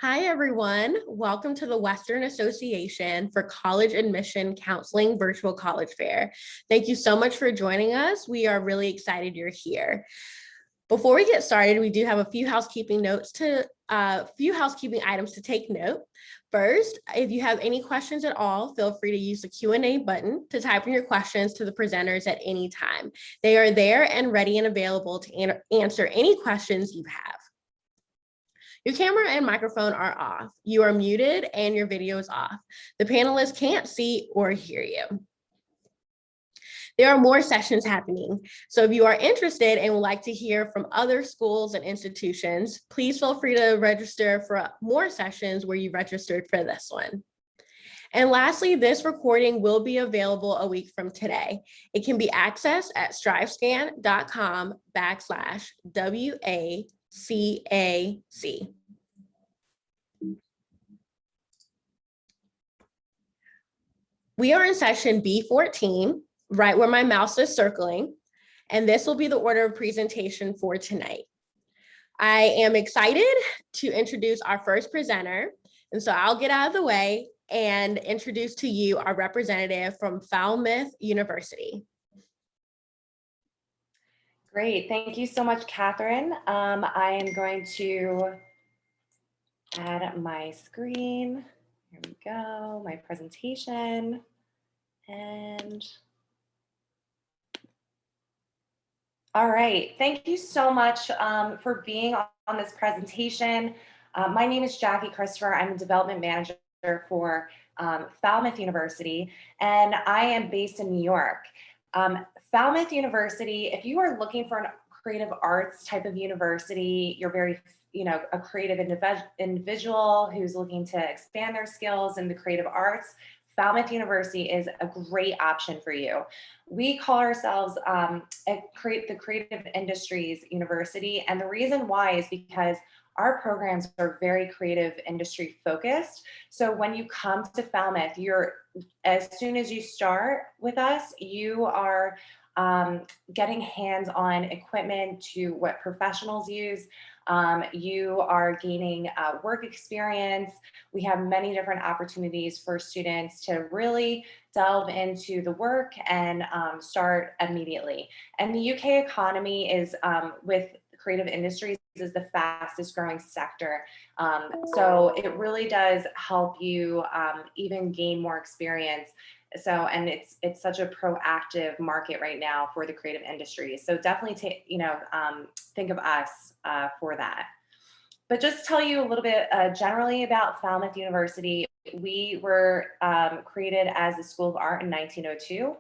Hi, everyone. Welcome to the Western Association for College Admission Counseling Virtual College Fair. Thank you so much for joining us. We are really excited you're here. Before we get started, we do have a few housekeeping items to take note. First, if you have any questions at all, feel free to use the Q&A button to type in your questions to the presenters at any time. They are there and ready and available to answer any questions you have. Your camera and microphone are off. You are muted and your video is off. The panelists can't see or hear you. There are more sessions happening. So if you are interested and would like to hear from other schools and institutions, please feel free to register for more sessions where you registered for this one. And lastly, this recording will be available a week from today. It can be accessed at strivescan.com/WACAC. We are in session B14, right where my mouse is circling, and this will be the order of presentation for tonight. I am excited to introduce our first presenter, and so I'll get out of the way and introduce to you our representative from Falmouth University. Great, thank you so much, Catherine. I am going to add my screen. Here we go, my presentation. And all right, thank you so much for being on this presentation. My name is Jackie Christopher. I'm a development manager for Falmouth University, and I am based in New York. Falmouth University, if you are looking for a creative arts type of university, you're very, a creative individual who's looking to expand their skills in the creative arts, Falmouth University is a great option for you. We call ourselves the Creative Industries University, and the reason why is because our programs are very creative industry focused. So when you come to Falmouth, as soon as you start with us, you are getting hands-on equipment to what professionals use. You are gaining work experience. We have many different opportunities for students to really delve into the work and start immediately. And the UK economy is, with creative industries, is the fastest growing sector. So it really does help you even gain more experience. So, and it's such a proactive market right now for the creative industries. So definitely think of us for that. But just to tell you a little bit generally about Falmouth University, we were created as a School of Art in 1902,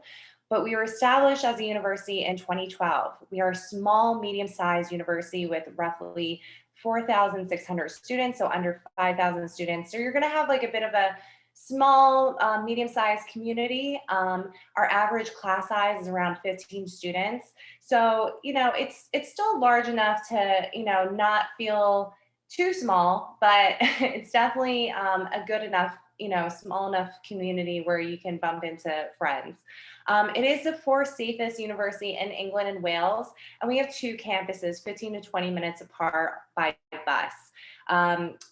but we were established as a university in 2012. We are a small, medium-sized university with roughly 4,600 students, so under 5,000 students. So you're gonna have like a bit of a small, medium-sized community. Our average class size is around 15 students. So, it's still large enough to, not feel too small, but it's definitely a good enough, small enough community where you can bump into friends. It is the fourth safest university in England and Wales, and we have two campuses, 15 to 20 minutes apart by bus.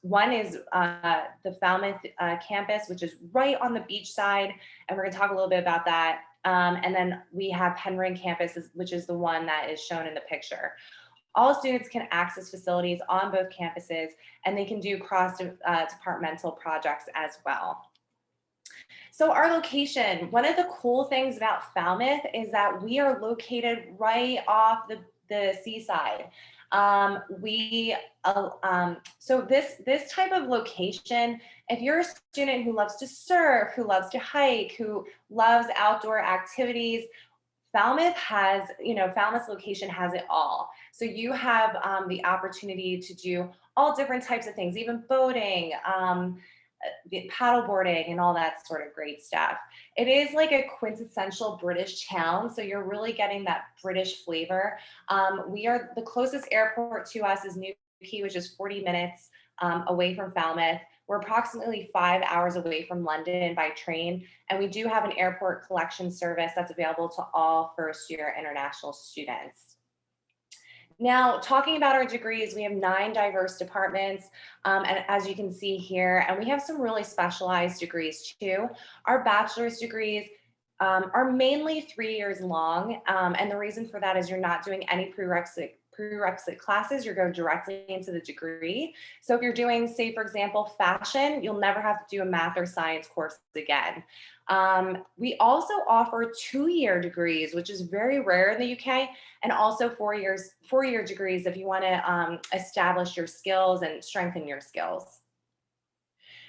One is the Falmouth campus, which is right on the beach side, and we're going to talk a little bit about that. And then we have Penryn campus, which is the one that is shown in the picture. All students can access facilities on both campuses, and they can do cross-departmental projects as well. So our location, one of the cool things about Falmouth is that we are located right off the seaside. So this type of location, if you're a student who loves to surf, who loves to hike, who loves outdoor activities, Falmouth's location has it all. So you have the opportunity to do all different types of things, even boating, paddleboarding, and all that sort of great stuff. It is like a quintessential British town, so you're really getting that British flavor. The closest airport to us is Newquay, which is 40 minutes away from Falmouth. We're approximately 5 hours away from London by train, and we do have an airport collection service that's available to all first-year international students. Now, talking about our degrees, we have 9 diverse departments, and as you can see here, and we have some really specialized degrees too. Our bachelor's degrees are mainly 3 years long, and the reason for that is you're not doing any prerequisite classes. You're going directly into the degree. So if you're doing, say, for example, fashion, you'll never have to do a math or science course again. We also offer 2-year degrees, which is very rare in the UK, and also 4-year degrees if you want to establish your skills and strengthen your skills.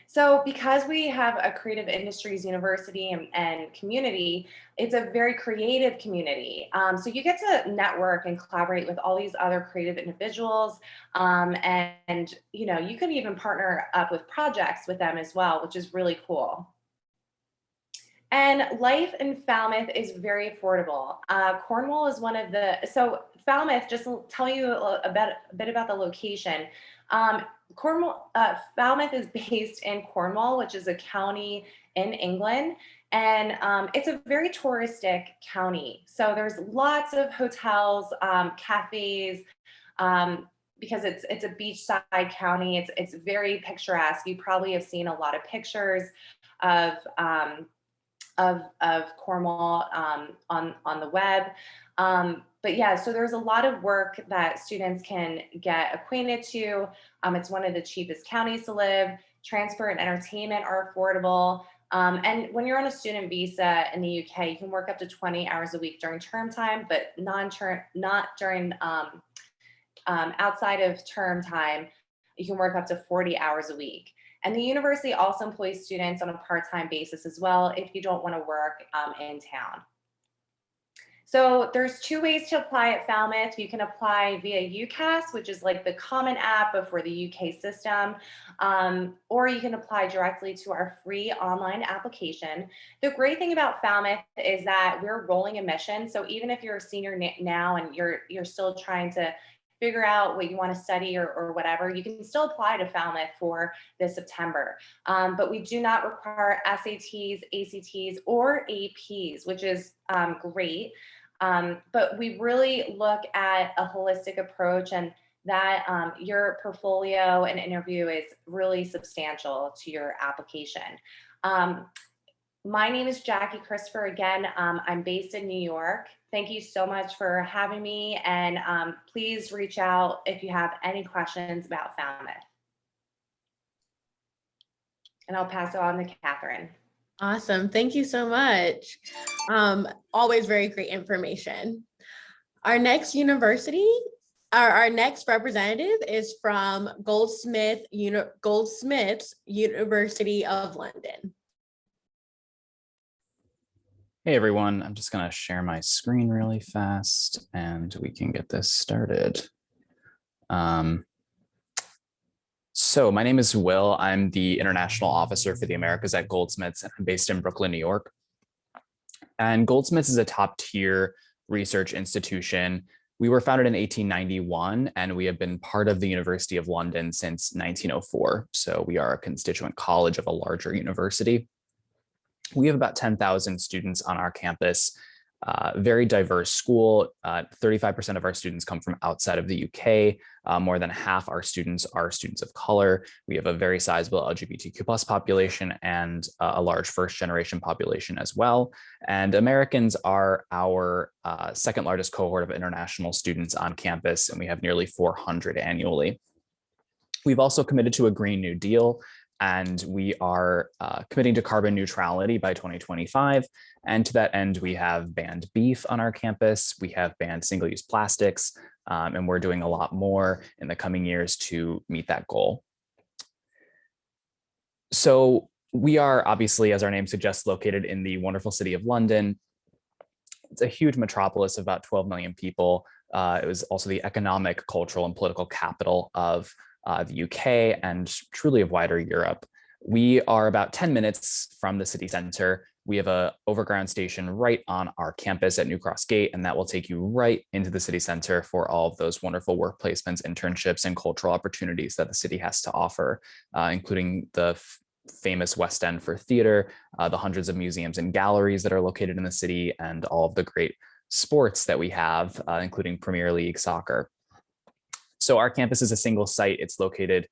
So because we have a creative industries university and community, it's a very creative community. So you get to network and collaborate with all these other creative individuals. And you can even partner up with projects with them as well, which is really cool. And life in Falmouth is very affordable. Cornwall is so Falmouth, just to tell you a bit about the location. Falmouth is based in Cornwall, which is a county in England. And it's a very touristic county. So there's lots of hotels, cafes, because it's a beachside county. It's very picturesque. You probably have seen a lot of pictures of Cornwall on the web. But yeah, so there's a lot of work that students can get acquainted to. It's one of the cheapest counties to live. Transport and entertainment are affordable. And when you're on a student visa in the UK, you can work up to 20 hours a week during term time, but not during outside of term time. You can work up to 40 hours a week. And the university also employs students on a part-time basis as well if you don't want to work in town. So there's 2 ways to apply at Falmouth. You can apply via UCAS, which is like the common app for the UK system, or you can apply directly to our free online application. The great thing about Falmouth is that we're rolling admission. So even if you're a senior now and you're still trying to figure out what you want to study or whatever, you can still apply to Falmouth for this September. But we do not require SATs, ACTs, or APs, which is great. But we really look at a holistic approach, and that your portfolio and interview is really substantial to your application. My name is Jackie Christopher. Again, I'm based in New York. Thank you so much for having me, and please reach out if you have any questions about Falmouth. And I'll pass it on to Catherine. Awesome. Thank you so much. Always very great information. Our next our next representative is from Goldsmiths University of London. Hey everyone, I'm just gonna share my screen really fast and we can get this started. So my name is Will. I'm the International Officer for the Americas at Goldsmiths, and I'm based in Brooklyn, New York. And Goldsmiths is a top tier research institution. We were founded in 1891, and we have been part of the University of London since 1904. So we are a constituent college of a larger university. We have about 10,000 students on our campus, very diverse school. 35% of our students come from outside of the UK. More than half our students are students of color. We have a very sizable LGBTQ+ population and a large first generation population as well. And Americans are our second largest cohort of international students on campus, and we have nearly 400 annually. We've also committed to a Green New Deal, and we are committing to carbon neutrality by 2025. And to that end, we have banned beef on our campus. We have banned single-use plastics, and we're doing a lot more in the coming years to meet that goal. So we are obviously, as our name suggests, located in the wonderful city of London. It's a huge metropolis of about 12 million people. It was also the economic, cultural, and political capital of the UK and truly of wider Europe. We are about 10 minutes from the city center. We have an overground station right on our campus at New Cross Gate, and that will take you right into the city center for all of those wonderful work placements, internships, and cultural opportunities that the city has to offer, including the famous West End for theater, the hundreds of museums and galleries that are located in the city, and all of the great sports that we have, including Premier League soccer. So our campus is a single site. It's located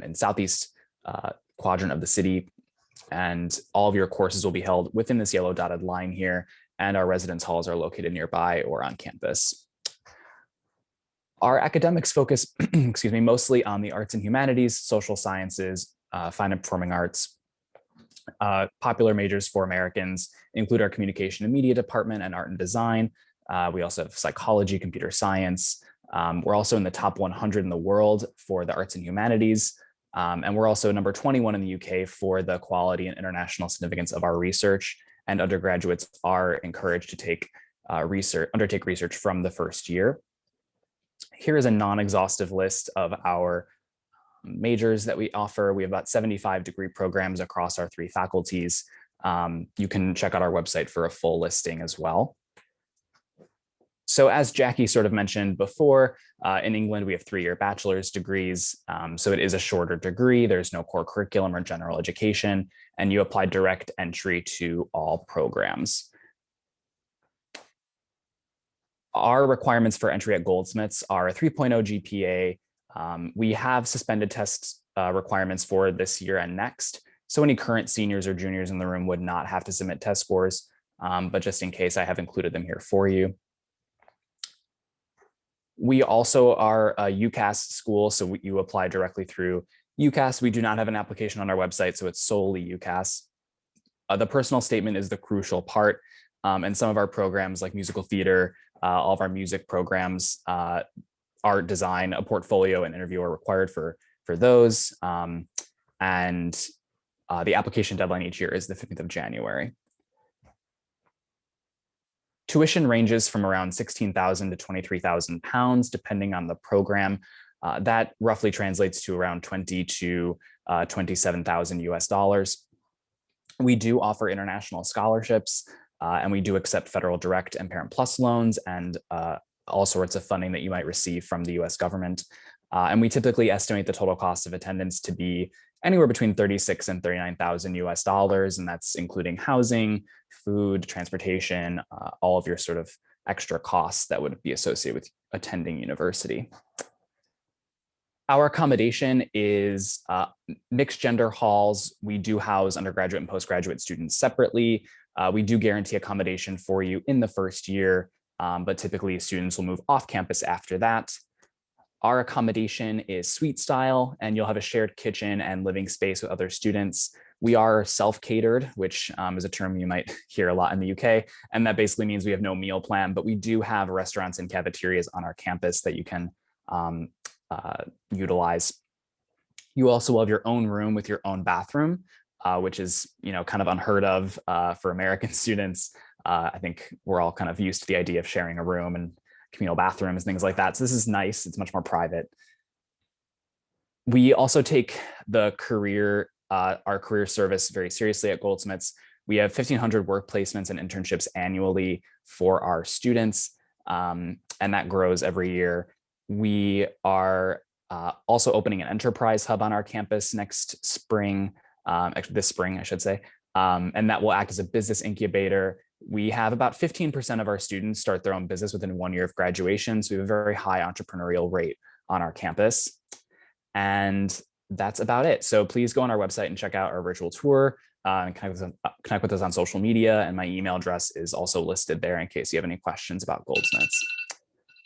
in southeast quadrant of the city, and all of your courses will be held within this yellow dotted line here, and our residence halls are located nearby or on campus. Our academics focus, excuse me, mostly on the arts and humanities, social sciences, fine and performing arts. Popular majors for Americans include our communication and media department and art and design. We also have psychology, computer science. We're also in the top 100 in the world for the arts and humanities. And we're also number 21 in the UK for the quality and international significance of our research. And undergraduates are encouraged to take undertake research from the first year. Here is a non-exhaustive list of our majors that we offer. We have about 75 degree programs across our 3 faculties. You can check out our website for a full listing as well. So as Jackie sort of mentioned before, in England, we have 3-year bachelor's degrees. So it is a shorter degree. There's no core curriculum or general education, and you apply direct entry to all programs. Our requirements for entry at Goldsmiths are a 3.0 GPA. We have suspended test requirements for this year and next. So any current seniors or juniors in the room would not have to submit test scores, but just in case, I have included them here for you. We also are a UCAS school, so you apply directly through UCAS. We do not have an application on our website, so it's solely UCAS. The personal statement is the crucial part, and some of our programs like musical theater, all of our music programs, art design, a portfolio and interview are required for those. And the application deadline each year is the 15th of January. Tuition ranges from around 16,000 to 23,000 pounds, depending on the program. That roughly translates to around 20 to 27,000 US dollars. We do offer international scholarships, and we do accept federal direct and Parent Plus loans and all sorts of funding that you might receive from the US government. And we typically estimate the total cost of attendance to be anywhere between 36 and 39,000 US dollars, and that's including housing, food, transportation, all of your sort of extra costs that would be associated with attending university. Our accommodation is mixed gender halls. We do house undergraduate and postgraduate students separately. We do guarantee accommodation for you in the first year, but typically students will move off campus after that. Our accommodation is suite style, and you'll have a shared kitchen and living space with other students. We are self-catered, which is a term you might hear a lot in the UK, and that basically means we have no meal plan, but we do have restaurants and cafeterias on our campus that you can utilize. You also will have your own room with your own bathroom, which is kind of unheard of for American students. I think we're all kind of used to the idea of sharing a room and communal bathrooms, things like that. So this is nice. It's much more private. We also take the our career service very seriously at Goldsmiths. We have 1,500 work placements and internships annually for our students, and that grows every year. We are also opening an enterprise hub on our campus next spring, actually this spring, I should say, and that will act as a business incubator. We have about 15% of our students start their own business within 1 year of graduation. So we have a very high entrepreneurial rate on our campus. And that's about it. So please go on our website and check out our virtual tour and connect with us on social media. And my email address is also listed there in case you have any questions about Goldsmiths.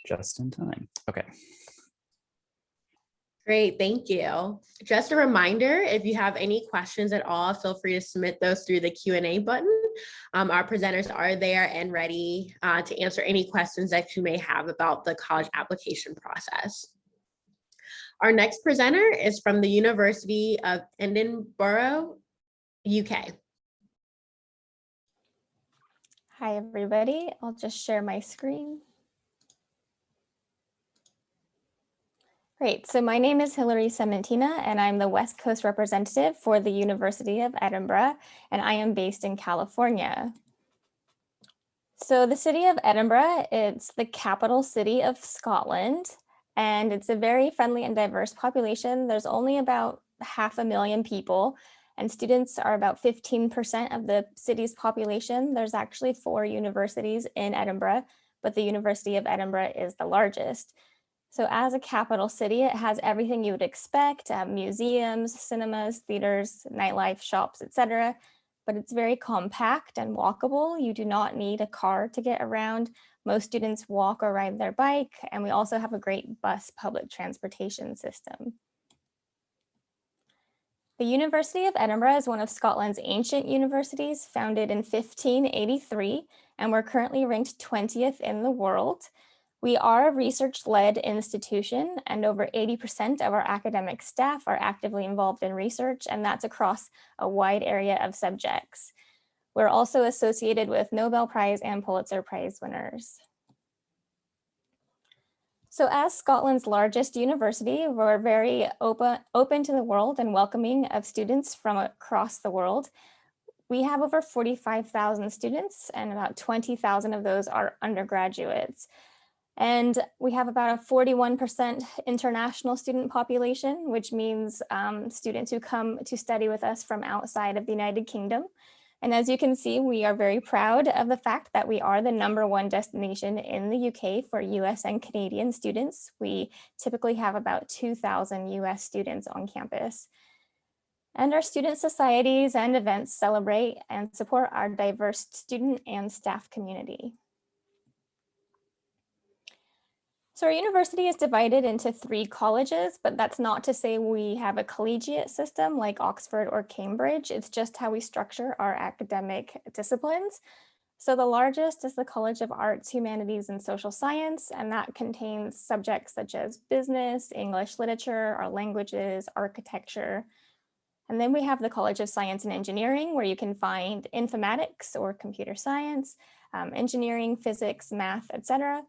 Just in time. Okay. Great, thank you. Just a reminder, if you have any questions at all, feel free to submit those through the Q&A button. Our presenters are there and ready to answer any questions that you may have about the college application process. Our next presenter is from the University of Edinburgh, UK. Hi, everybody. I'll just share my screen. Great, so my name is Hilary Sementina, and I'm the West Coast representative for the University of Edinburgh, and I am based in California. So the city of Edinburgh, it's the capital city of Scotland, and it's a very friendly and diverse population. There's only about 500,000 people, and students are about 15% of the city's population. There's actually 4 universities in Edinburgh, but the University of Edinburgh is the largest. So as a capital city, it has everything you would expect, museums, cinemas, theaters, nightlife, shops, etc. But it's very compact and walkable. You do not need a car to get around. Most students walk or ride their bike, and we also have a great bus public transportation system. The University of Edinburgh is one of Scotland's ancient universities, founded in 1583, and we're currently ranked 20th in the world. We are a research-led institution, and over 80% of our academic staff are actively involved in research, and that's across a wide area of subjects. We're also associated with Nobel Prize and Pulitzer Prize winners. So as Scotland's largest university, we're very open to the world and welcoming of students from across the world. We have over 45,000 students, and about 20,000 of those are undergraduates. And we have about a 41% international student population, which means students who come to study with us from outside of the United Kingdom. And as you can see, we are very proud of the fact that we are the #1 destination in the UK for US and Canadian students. We typically have about 2,000 US students on campus. And our student societies and events celebrate and support our diverse student and staff community. So our university is divided into 3 colleges, but that's not to say we have a collegiate system like Oxford or Cambridge. It's just how we structure our academic disciplines. So the largest is the College of Arts, Humanities, and Social Science, and that contains subjects such as business, English literature, our languages, architecture. And then we have the College of Science and Engineering, where you can find informatics or computer science, engineering, physics, math, etc.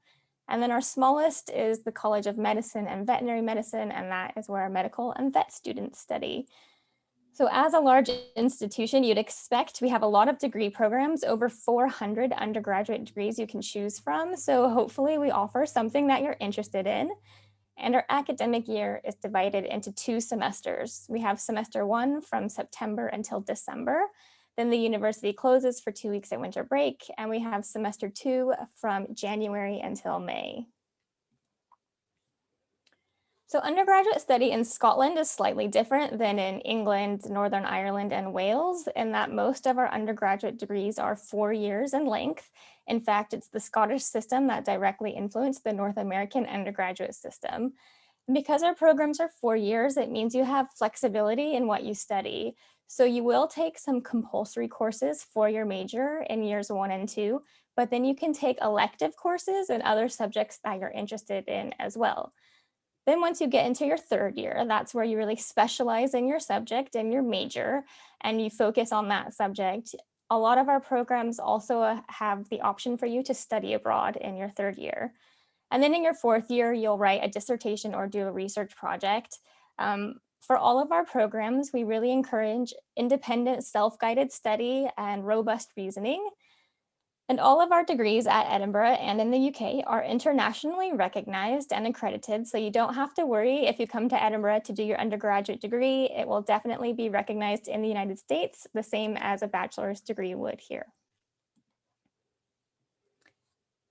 And then our smallest is the College of Medicine and Veterinary Medicine, and that is where our medical and vet students study. So as a large institution, you'd expect we have a lot of degree programs, over 400 undergraduate degrees you can choose from. So hopefully we offer something that you're interested in. And our academic year is divided into 2 semesters. We have semester 1 from September until December. Then the university closes for 2 weeks at winter break, and we have semester 2 from January until May. So undergraduate study in Scotland is slightly different than in England, Northern Ireland, and Wales, in that most of our undergraduate degrees are 4 years in length. In fact, it's the Scottish system that directly influenced the North American undergraduate system. And because our programs are 4 years, it means you have flexibility in what you study. So you will take some compulsory courses for your major in years 1 and 2, but then you can take elective courses and other subjects that you're interested in as well. Then once you get into your 3rd year, that's where you really specialize in your subject and your major, and you focus on that subject. A lot of our programs also have the option for you to study abroad in your 3rd year. And then in your 4th year, you'll write a dissertation or do a research project. For all of our programs, we really encourage independent, self-guided study and robust reasoning. And all of our degrees at Edinburgh and in the UK are internationally recognized and accredited, so you don't have to worry if you come to Edinburgh to do your undergraduate degree. It will definitely be recognized in the United States, the same as a bachelor's degree would here.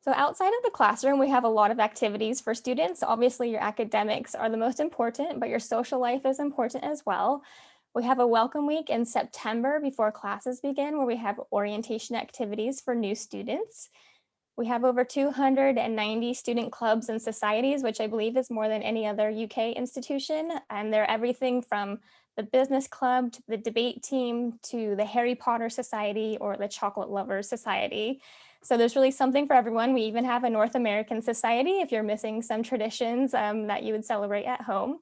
So outside of the classroom, we have a lot of activities for students. Obviously, your academics are the most important, but your social life is important as well. We have a welcome week in September before classes begin, where we have orientation activities for new students. We have over 290 student clubs and societies, which I believe is more than any other UK institution. And they're everything from the business club to the debate team to the Harry Potter Society or the Chocolate Lovers Society. So there's really something for everyone. We even have a North American society if you're missing some traditions that you would celebrate at home.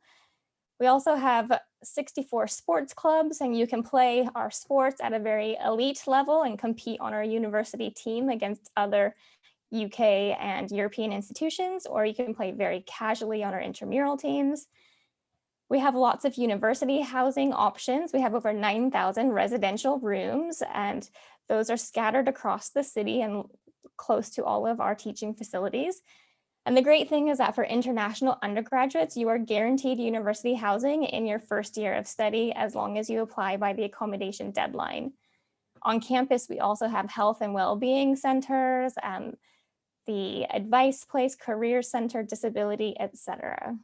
We also have 64 sports clubs, and you can play our sports at a very elite level and compete on our university team against other UK and European institutions, or you can play very casually on our intramural teams. We have lots of university housing options. We have over 9,000 residential rooms, and those are scattered across the city and close to all of our teaching facilities. And the great thing is that for international undergraduates, you are guaranteed university housing in your 1st year of study as long as you apply by the accommodation deadline. On campus, we also have health and well-being centers, the Advice Place, Career Center, Disability, etc.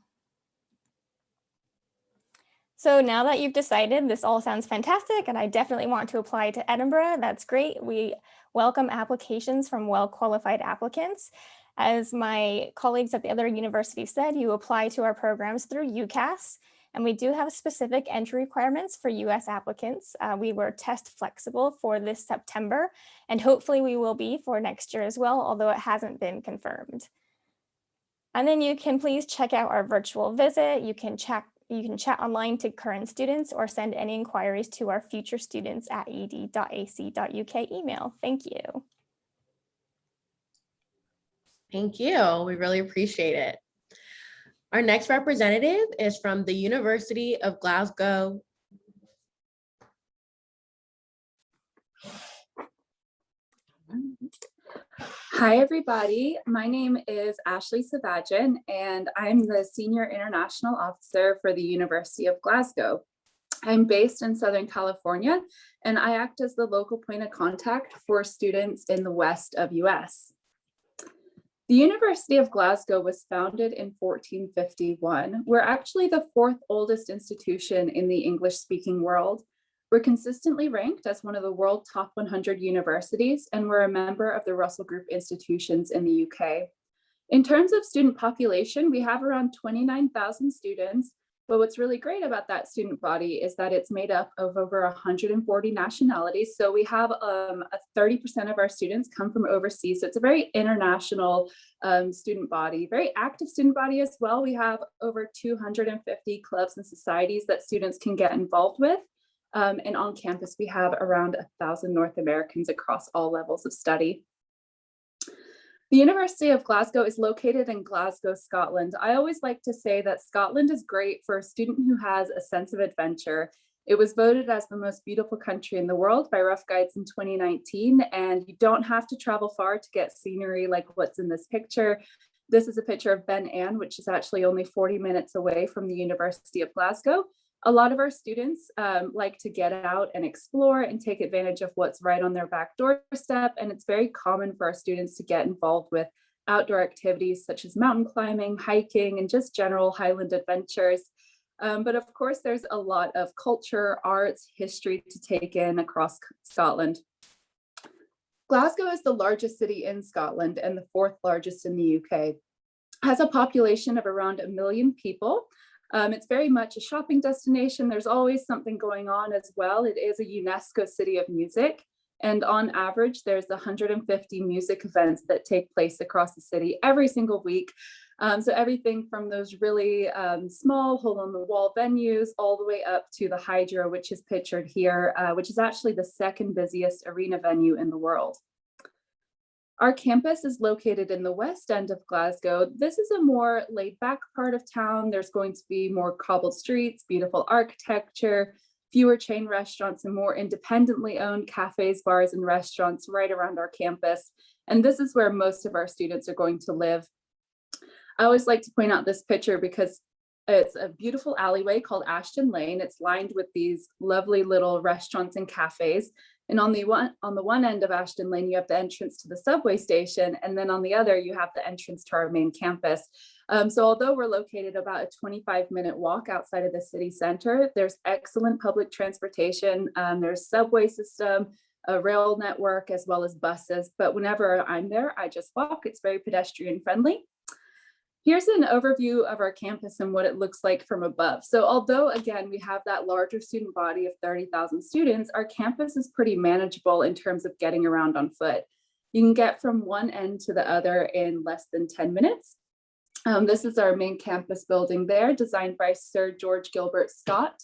So now that you've decided this all sounds fantastic and I definitely want to apply to Edinburgh, that's great. We welcome applications from well-qualified applicants. As my colleagues at the other universities said, you apply to our programs through UCAS, and we do have specific entry requirements for US applicants. We were test flexible for this September, and hopefully we will be for next year as well, although it hasn't been confirmed. And then you can please check out our virtual visit. You can chat online to current students or send any inquiries to our future students at ed.ac.uk email. Thank you. Thank you. We really appreciate it. Our next representative is from the University of Glasgow. Hi, everybody. My name is Ashley Savajan, and I'm the Senior International Officer for the University of Glasgow. I'm based in Southern California, and I act as the local point of contact for students in the west of US. The University of Glasgow was founded in 1451. We're actually the fourth oldest institution in the English-speaking world. We're consistently ranked as one of the world top 100 universities, and we're a member of the Russell Group institutions in the UK. In terms of student population, we have around 29,000 students, but what's really great about that student body is that it's made up of over 140 nationalities. So we have 30% of our students come from overseas. So it's a very international student body, very active student body as well. We have over 250 clubs and societies that students can get involved with. And on campus, we have around 1,000 North Americans across all levels of study. The University of Glasgow is located in Glasgow, Scotland. I always like to say that Scotland is great for a student who has a sense of adventure. It was voted as the most beautiful country in the world by Rough Guides in 2019, and you don't have to travel far to get scenery like what's in this picture. This is a picture of Ben Ann, which is actually only 40 minutes away from the University of Glasgow. A lot of our students like to get out and explore and take advantage of what's right on their back doorstep. And it's very common for our students to get involved with outdoor activities such as mountain climbing, hiking, and just general highland adventures. But of course, there's a lot of culture, arts, history to take in across Scotland. Glasgow is the largest city in Scotland and the fourth largest in the UK. It has a population of around 1 million people. It's very much a shopping destination. There's always something going on as well. It is a UNESCO City of Music, and on average, there's 150 music events that take place across the city every single week. So everything from those really small hole-on-the-wall venues all the way up to the Hydro, which is pictured here, which is actually the second busiest arena venue in the world. Our campus is located in the west end of Glasgow. This is a more laid back part of town. There's going to be more cobbled streets, beautiful architecture, fewer chain restaurants, and more independently owned cafes, bars, and restaurants right around our campus. And this is where most of our students are going to live. I always like to point out this picture because it's a beautiful alleyway called Ashton Lane. It's lined with these lovely little restaurants and cafes. And on the one end of Ashton Lane, you have the entrance to the subway station, and then on the other, you have the entrance to our main campus. So although we're located about a 25-minute walk outside of the city center, there's excellent public transportation. There's subway system, a rail network, as well as buses. But whenever I'm there, I just walk. It's very pedestrian friendly. Here's an overview of our campus and what it looks like from above. So although, again, we have that larger student body of 30,000 students, our campus is pretty manageable in terms of getting around on foot. You can get from one end to the other in less than 10 minutes. This is our main campus building there, designed by Sir George Gilbert Scott.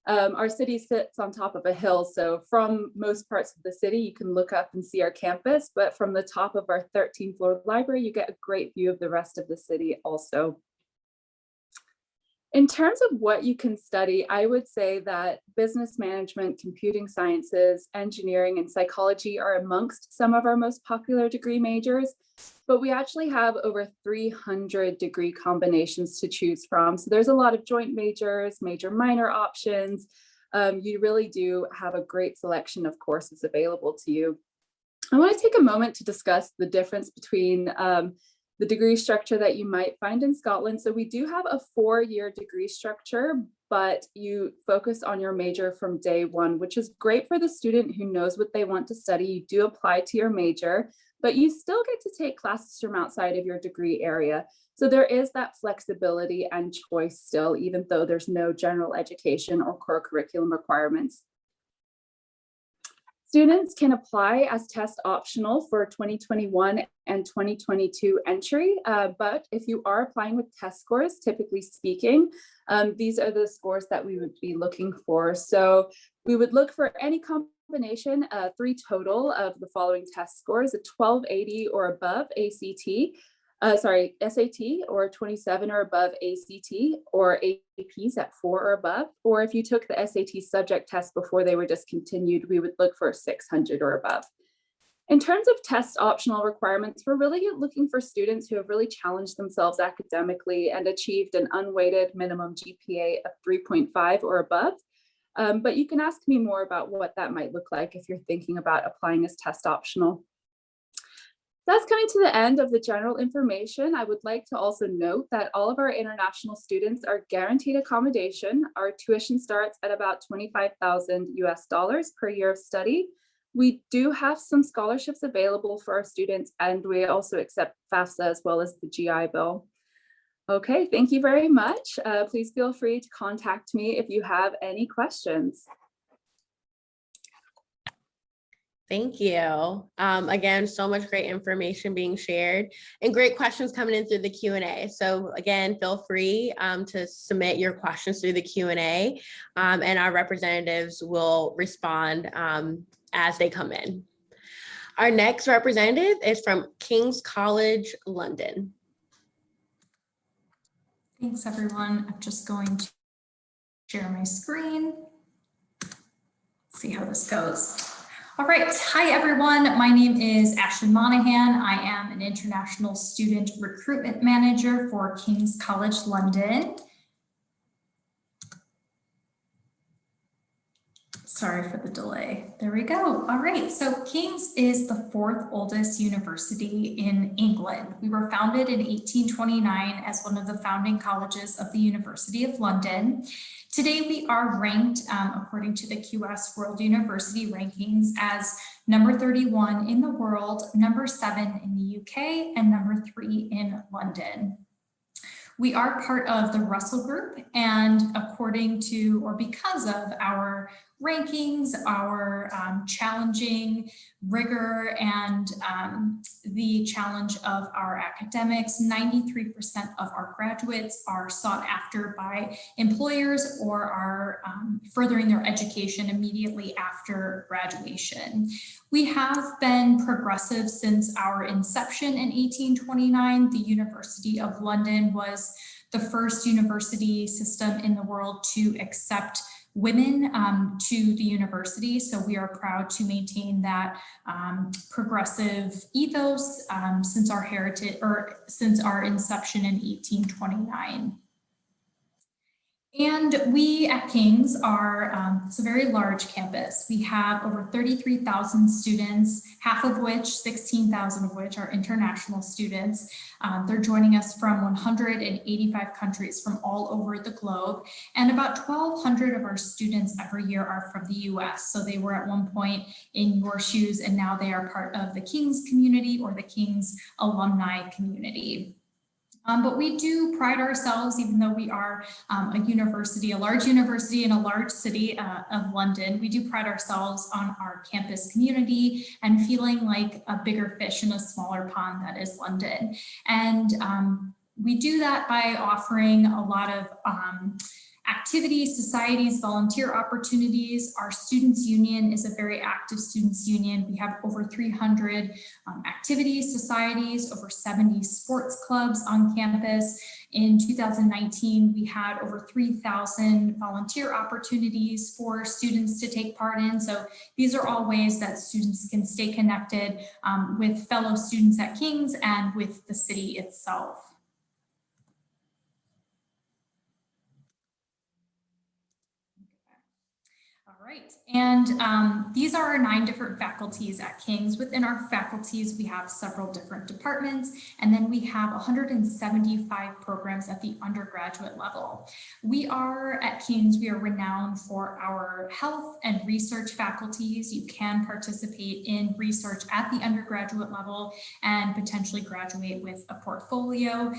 Our city sits on top of a hill, so from most parts of the city, you can look up and see our campus, but from the top of our 13th floor library, you get a great view of the rest of the city also. In terms of what you can study, I would say that business management, computing sciences, engineering, and psychology are amongst some of our most popular degree majors, but we actually have over 300 degree combinations to choose from. So there's a lot of joint majors, major minor options. You really do have a great selection of courses available to you. I want to take a moment to discuss the difference between the degree structure that you might find in Scotland. So we do have a 4-year degree structure, but you focus on your major from day one, which is great for the student who knows what they want to study. You do apply to your major, but you still get to take classes from outside of your degree area. So there is that flexibility and choice still, even though there's no general education or core curriculum requirements. Students can apply as test optional for 2021 and 2022 entry, but if you are applying with test scores, typically speaking, these are the scores that we would be looking for. So we would look for any combination, 3 total of the following test scores: a 1280 or above SAT, or 27 or above ACT, or APs at 4 or above. Or if you took the SAT subject test before they were discontinued, we would look for 600 or above. In terms of test optional requirements, we're really looking for students who have really challenged themselves academically and achieved an unweighted minimum GPA of 3.5 or above. But you can ask me more about what that might look like if you're thinking about applying as test optional. That's coming to the end of the general information. I would like to also note that all of our international students are guaranteed accommodation. Our tuition starts at about $25,000 US per year of study. We do have some scholarships available for our students, and we also accept FAFSA as well as the GI Bill. Okay, thank you very much. Please feel free to contact me if you have any questions. Thank you. Again, so much great information being shared and great questions coming in through the Q&A. So again, feel free to submit your questions through the Q&A, and our representatives will respond as they come in. Our next representative is from King's College London. Thanks, everyone. I'm just going to share my screen. See how this goes. All right. Hi, everyone. My name is Ashley Monahan. I am an international student recruitment manager for King's College London. Sorry for the delay. There we go. All right. So King's is the 4th oldest university in England. We were founded in 1829 as one of the founding colleges of the University of London. Today, we are ranked, according to the QS World University Rankings, as number 31 in the world, number 7 in the UK, and number 3 in London. We are part of the Russell Group, and according to, or because of our rankings, our challenging rigor, and the challenge of our academics, 93% of our graduates are sought after by employers or are furthering their education immediately after graduation. We have been progressive since our inception in 1829. The University of London was the first university system in the world to accept women to the university. So we are proud to maintain that progressive ethos since our heritage, or since our inception in 1829. And we at King's are, it's a very large campus. We have over 33,000 students, half of which, 16,000 of which are international students. They're joining us from 185 countries from all over the globe. And about 1,200 of our students every year are from the US. So they were at one point in your shoes, and now they are part of the King's community or the King's alumni community. But we do pride ourselves, even though we are a university, a large university in a large city of London, we do pride ourselves on our campus community and feeling like a bigger fish in a smaller pond that is London. And we do that by offering a lot of activities, societies, volunteer opportunities. Our students union is a very active students union. We have over 300 activities, societies, over 70 sports clubs on campus. In 2019, we had over 3,000 volunteer opportunities for students to take part in. So these are all ways that students can stay connected with fellow students at King's and with the city itself. All right, and these are our 9 different faculties at King's. Within our faculties, we have several different departments, and then we have 175 programs at the undergraduate level. We are at King's, we are renowned for our health and research faculties. You can participate in research at the undergraduate level and potentially graduate with a portfolio,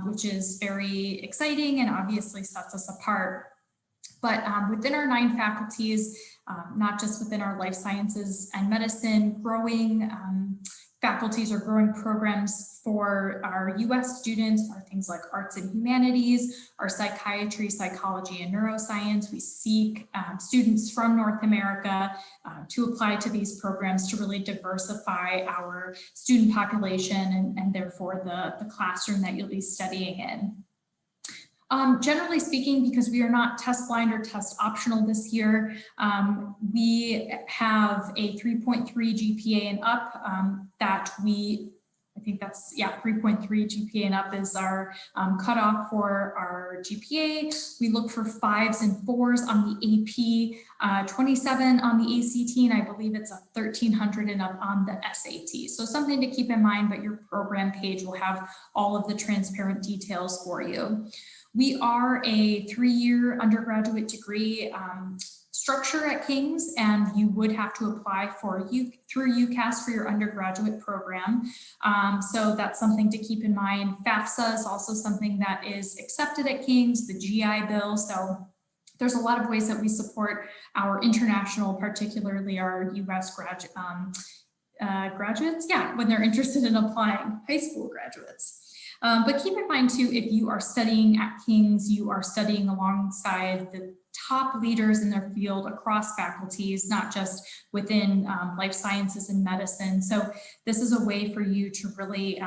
which is very exciting and obviously sets us apart. But within our 9 faculties, not just within our life sciences and medicine, growing faculties or growing programs for our US students are things like arts and humanities, our psychiatry, psychology, and neuroscience. We seek students from North America to apply to these programs to really diversify our student population and therefore the classroom that you'll be studying in. Generally speaking, because we are not test blind or test optional this year, we have a 3.3 GPA and up I think that's, yeah, 3.3 GPA and up is our cutoff for our GPA. We look for 5s and 4s on the AP, 27 on the ACT, and I believe it's a 1300 and up on the SAT. So something to keep in mind, but your program page will have all of the transparent details for you. We are a 3-year undergraduate degree structure at King's, and you would have to apply through UCAS for your undergraduate program. So that's something to keep in mind. FAFSA is also something that is accepted at King's, the GI Bill. So there's a lot of ways that we support our international, particularly our US graduates, when they're interested in applying, high school graduates. But keep in mind too, if you are studying at King's, you are studying alongside the top leaders in their field across faculties, not just within life sciences and medicine. So this is a way for you to really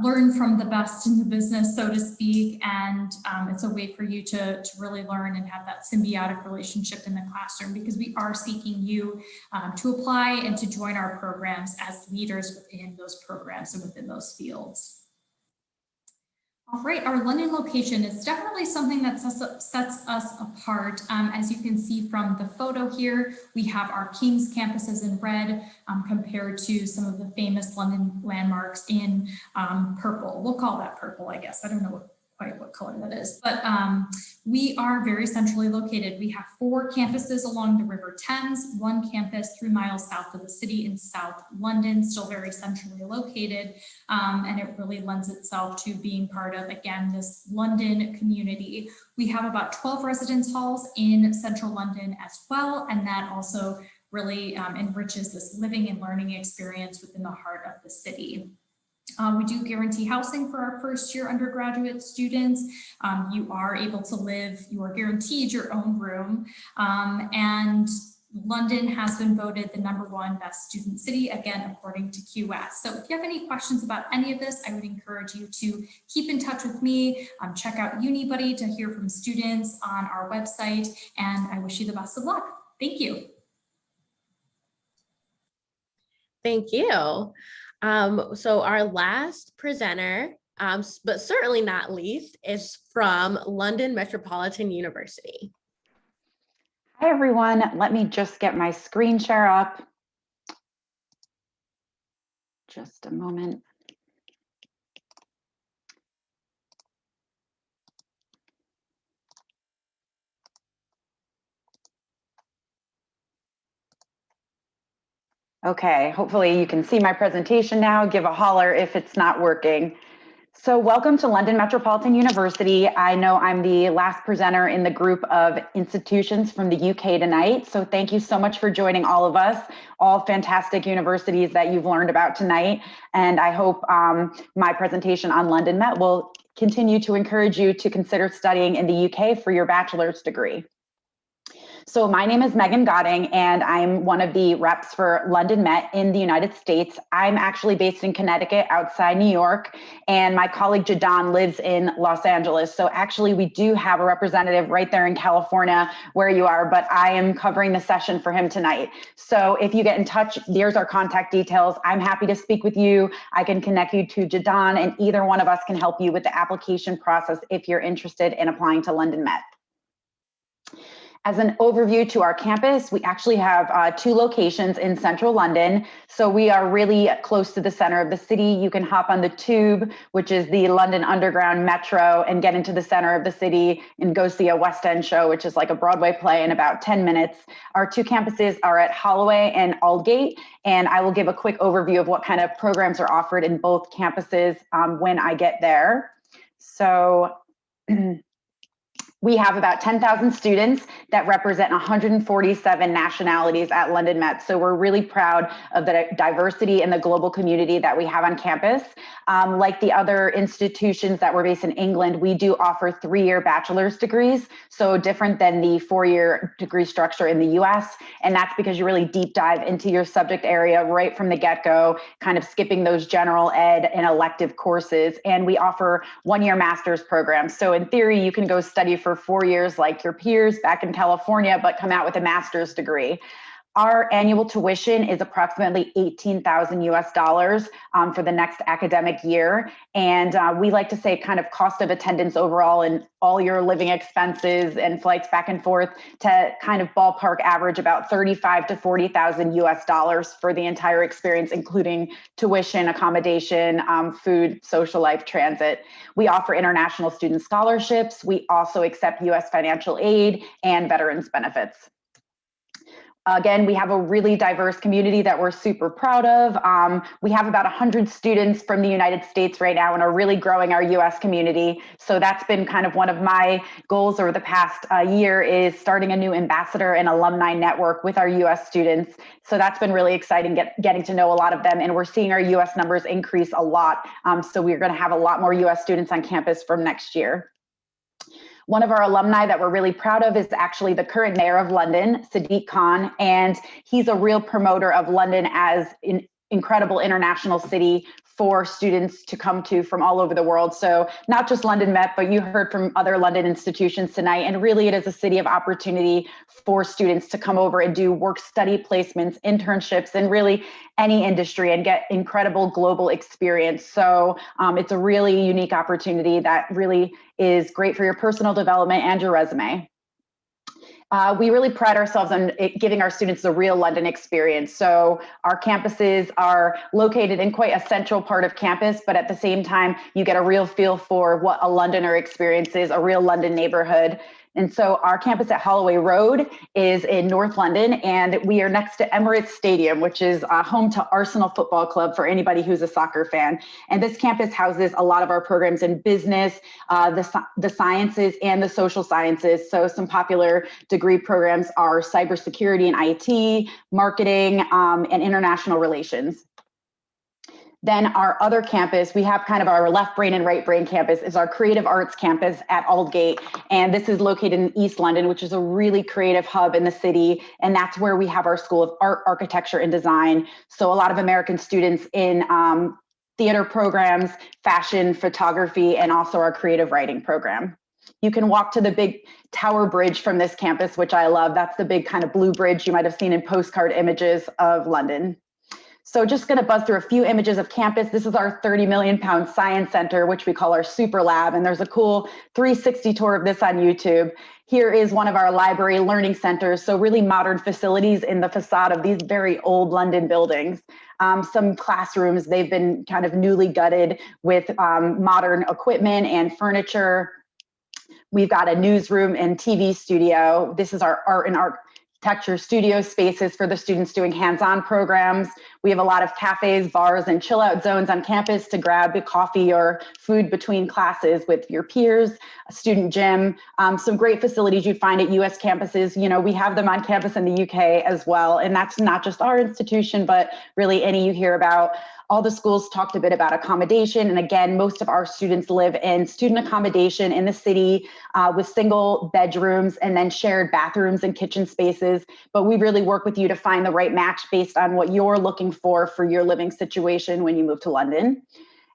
learn from the best in the business, so to speak. And it's a way for you to really learn and have that symbiotic relationship in the classroom, because we are seeking you to apply and to join our programs as leaders within those programs and within those fields. All right, our London location is definitely something that sets us apart. As you can see from the photo here, we have our King's campuses in red compared to some of the famous London landmarks in purple. We'll call that purple, I guess. I don't know quite what color that is, but we are very centrally located. We have 4 campuses along the River Thames, 1 campus 3 miles south of the city in South London, still very centrally located. And it really lends itself to being part of, again, this London community. We have about 12 residence halls in central London as well. And that also really enriches this living and learning experience within the heart of the city. We do guarantee housing for our first-year undergraduate students. You are able to live, you are guaranteed your own room. And London has been voted the #1 best student city, again, according to QS. So if you have any questions about any of this, I would encourage you to keep in touch with me. Check out UniBuddy to hear from students on our website, and I wish you the best of luck. Thank you. Thank you. So our last presenter, but certainly not least, is from London Metropolitan University. Hi, everyone. Let me just get my screen share up. Just a moment. Okay, hopefully you can see my presentation now. Give a holler if it's not working. So welcome to London Metropolitan University. I know I'm the last presenter in the group of institutions from the UK tonight. So thank you so much for joining all of us, all fantastic universities that you've learned about tonight. And I hope my presentation on London Met will continue to encourage you to consider studying in the UK for your bachelor's degree. So my name is Megan Godding, and I'm one of the reps for London Met in the United States. I'm actually based in Connecticut, outside New York, and my colleague Jadon lives in Los Angeles. So actually we do have a representative right there in California where you are, but I am covering the session for him tonight. So if you get in touch, there's our contact details. I'm happy to speak with you. I can connect you to Jadon, and either one of us can help you with the application process if you're interested in applying to London Met. As an overview to our campus, we actually have 2 locations in central London. So we are really close to the center of the city. You can hop on the Tube, which is the London Underground Metro, and get into the center of the city and go see a West End show, which is like a Broadway play in about 10 minutes. Our 2 campuses are at Holloway and Aldgate, and I will give a quick overview of what kind of programs are offered in both campuses when I get there. So we have about 10,000 students that represent 147 nationalities at London Met. So we're really proud of the diversity and the global community that we have on campus. Like the other institutions that were based in England, we do offer 3-year bachelor's degrees. So different than the 4-year degree structure in the US. And that's because you really deep dive into your subject area right from the get-go, kind of skipping those general ed and elective courses. And we offer 1-year master's programs. So in theory, you can go study for 4 years like your peers back in California, but come out with a master's degree. Our annual tuition is approximately $18,000 US for the next academic year. And we like to say kind of cost of attendance overall and all your living expenses and flights back and forth to kind of ballpark average about $35,000 to $40,000 US for the entire experience, including tuition, accommodation, food, social life, transit. We offer international student scholarships. We also accept US financial aid and veterans benefits. Again, we have a really diverse community that we're super proud of. We have about 100 students from the United States right now and are really growing our US community. So that's been kind of one of my goals over the past year, is starting a new ambassador and alumni network with our US students. So that's been really exciting, getting to know a lot of them. And we're seeing our US numbers increase a lot. So we're going to have a lot more US students on campus from next year. One of our alumni that we're really proud of is actually the current mayor of London, Sadiq Khan, and he's a real promoter of London as an incredible international city for students to come to from all over the world. So not just London Met, but you heard from other London institutions tonight. And really it is a city of opportunity for students to come over and do work study placements, internships, and really any industry and get incredible global experience. So it's a really unique opportunity that really is great for your personal development and your resume. We really pride ourselves on giving our students the real London experience. So our campuses are located in quite a central part of campus, but at the same time, you get a real feel for what a Londoner experiences, a real London neighborhood. And so our campus at Holloway Road is in North London, and we are next to Emirates Stadium, which is home to Arsenal Football Club for anybody who's a soccer fan. And this campus houses a lot of our programs in business, the sciences, and the social sciences. So some popular degree programs are cybersecurity and IT, marketing, and international relations. Then our other campus, we have kind of our left brain and right brain campus, is our creative arts campus at Aldgate. And this is located in East London, which is a really creative hub in the city. And that's where we have our School of Art, Architecture, and Design. So a lot of American students in theater programs, fashion, photography, and also our creative writing program. You can walk to the big Tower Bridge from this campus, which I love. That's the big kind of blue bridge you might have seen in postcard images of London. So just going to buzz through a few images of campus. This is our 30 million pound science center, which we call our super lab. And there's a cool 360 tour of this on YouTube. Here is one of our library learning centers. So really modern facilities in the facade of these very old London buildings. Some classrooms, they've been kind of newly gutted with modern equipment and furniture. We've got a newsroom and TV studio. This is our art and architecture studio spaces for the students doing hands-on programs. We have a lot of cafes, bars, and chill out zones on campus to grab a coffee or food between classes with your peers, a student gym, some great facilities you'd find at US campuses. You know, we have them on campus in the UK as well. And that's not just our institution, but really any you hear about. All the schools talked a bit about accommodation. And again, most of our students live in student accommodation in the city with single bedrooms and then shared bathrooms and kitchen spaces. But we really work with you to find the right match based on what you're looking for your living situation when you move to London.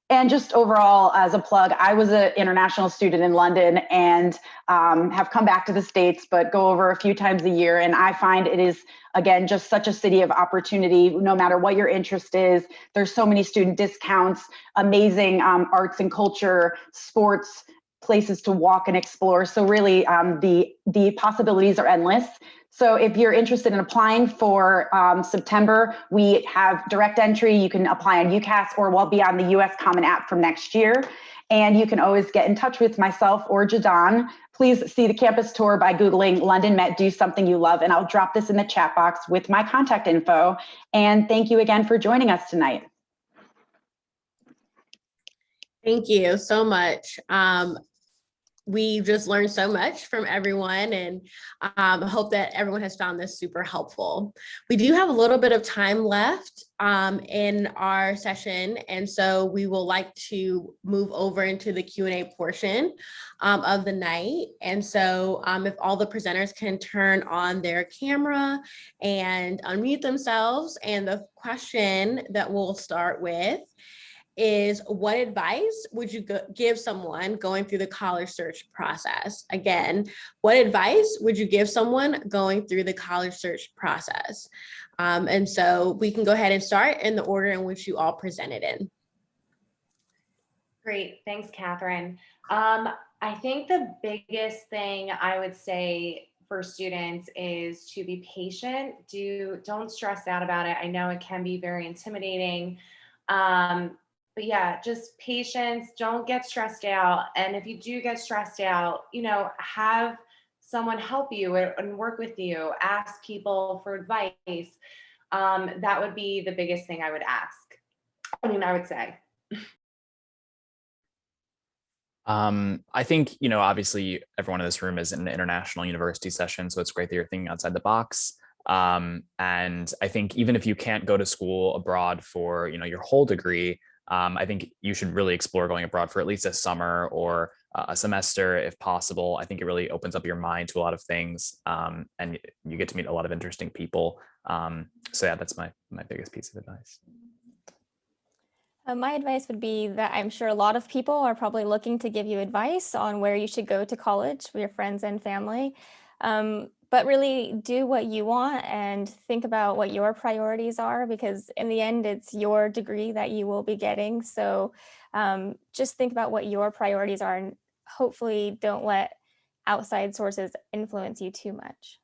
And just overall, as a plug, I was an international student in London and have come back to the States, but go over a few times a year. And I find it is, again, just such a city of opportunity, no matter what your interest is. There's so many student discounts, amazing arts and culture, sports, places to walk and explore. So really, the possibilities are endless. So if you're interested in applying for September, we have direct entry. You can apply on UCAS, or we'll be on the US Common App from next year. And you can always get in touch with myself or Jadon. Please see the campus tour by Googling London Met Do Something You Love, and I'll drop this in the chat box with my contact info. And thank you again for joining us tonight. Thank you so much. We just learned so much from everyone, and hope that everyone has found this super helpful. We do have a little bit of time left in our session, and so we will like to move over into the Q&A portion of the night. And so if all the presenters can turn on their camera and unmute themselves, and the question that we'll start with is, what advice would you give someone going through the college search process? Again, what advice would you give someone going through the college search process? And so we can go ahead and start in the order in which you all presented in. Great, thanks, Catherine. I think the biggest thing I would say for students is to be patient. Don't stress out about it. I know it can be very intimidating. But yeah, just patience, don't get stressed out. And if you do get stressed out, have someone help you and work with you, ask people for advice. That would be the biggest thing I would I would say. I think, obviously everyone in this room is in an international university session, so it's great that you're thinking outside the box. And I think even if you can't go to school abroad for, your whole degree, I think you should really explore going abroad for at least a summer or a semester if possible. I think it really opens up your mind to a lot of things, and you get to meet a lot of interesting people. So yeah, that's my biggest piece of advice. My advice would be that I'm sure a lot of people are probably looking to give you advice on where you should go to college with your friends and family. But really do what you want and think about what your priorities are, because in the end, it's your degree that you will be getting. So just think about what your priorities are, and hopefully don't let outside sources influence you too much.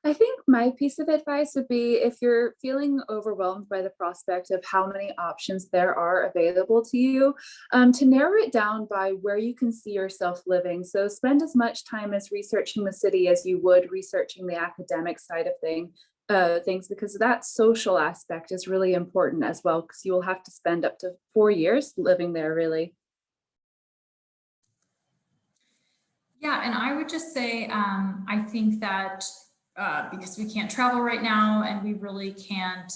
I think my piece of advice would be, if you're feeling overwhelmed by the prospect of how many options there are available to you, to narrow it down by where you can see yourself living. So spend as much time as researching the city as you would researching the academic side of things, because that social aspect is really important as well, because you will have to spend up to 4 years living there, really. Yeah, and I would just say, I think that because we can't travel right now and we really can't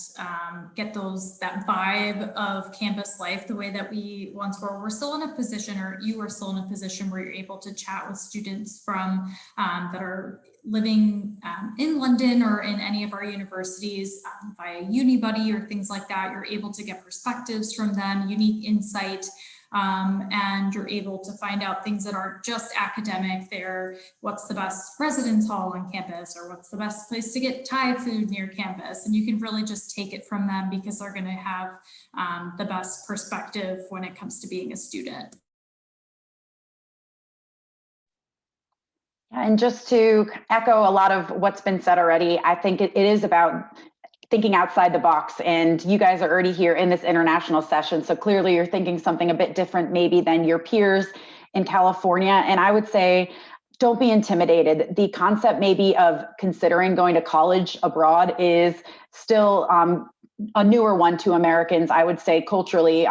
get that vibe of campus life the way that we once were. We're still in a position, or you are still in a position, where you're able to chat with students from that are living in London or in any of our universities via UniBuddy or things like that. You're able to get perspectives from them, unique insight. And you're able to find out things that aren't just academic. What's the best residence hall on campus, or what's the best place to get Thai food near campus? And you can really just take it from them, because they're going to have the best perspective when it comes to being a student. And just to echo a lot of what's been said already, I think it is about thinking outside the box, and you guys are already here in this international session. So clearly you're thinking something a bit different maybe than your peers in California. And I would say, don't be intimidated. The concept maybe of considering going to college abroad is still a newer one to Americans, I would say, culturally.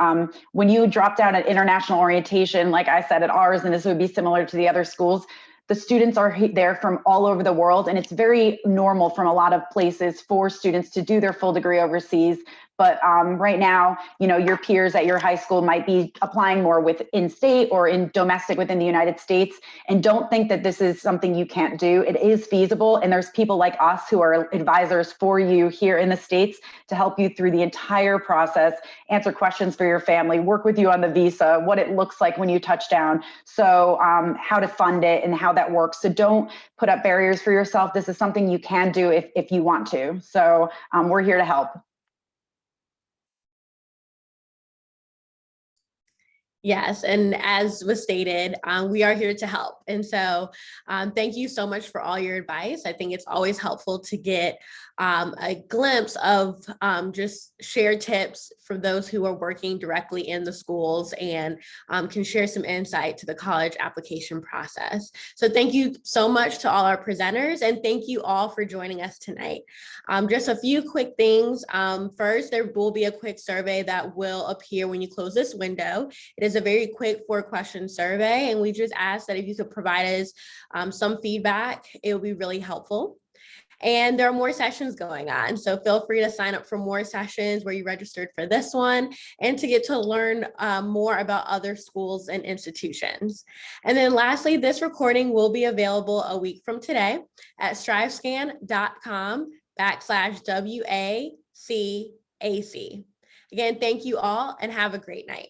When you drop down at international orientation, like I said at ours, and this would be similar to the other schools, the students are there from all over the world, and it's very normal from a lot of places for students to do their full degree overseas. But right now, your peers at your high school might be applying more with in-state or in domestic within the United States. And don't think that this is something you can't do. It is feasible. And there's people like us who are advisors for you here in the States to help you through the entire process, answer questions for your family, work with you on the visa, what it looks like when you touch down. So how to fund it and how that works. So don't put up barriers for yourself. This is something you can do if you want to. So we're here to help. Yes, and as was stated, we are here to help. And so thank you so much for all your advice. I think it's always helpful to get a glimpse of just shared tips for those who are working directly in the schools and can share some insight to the college application process. So thank you so much to all our presenters, and thank you all for joining us tonight. Just a few quick things. First, there will be a quick survey that will appear when you close this window. It is a very quick 4-question survey, and we just ask that if you could provide us some feedback, it would be really helpful. And there are more sessions going on, so feel free to sign up for more sessions where you registered for this one and to get to learn more about other schools and institutions. And then lastly, this recording will be available a week from today at strivescan.com/WACAC. Again, thank you all and have a great night.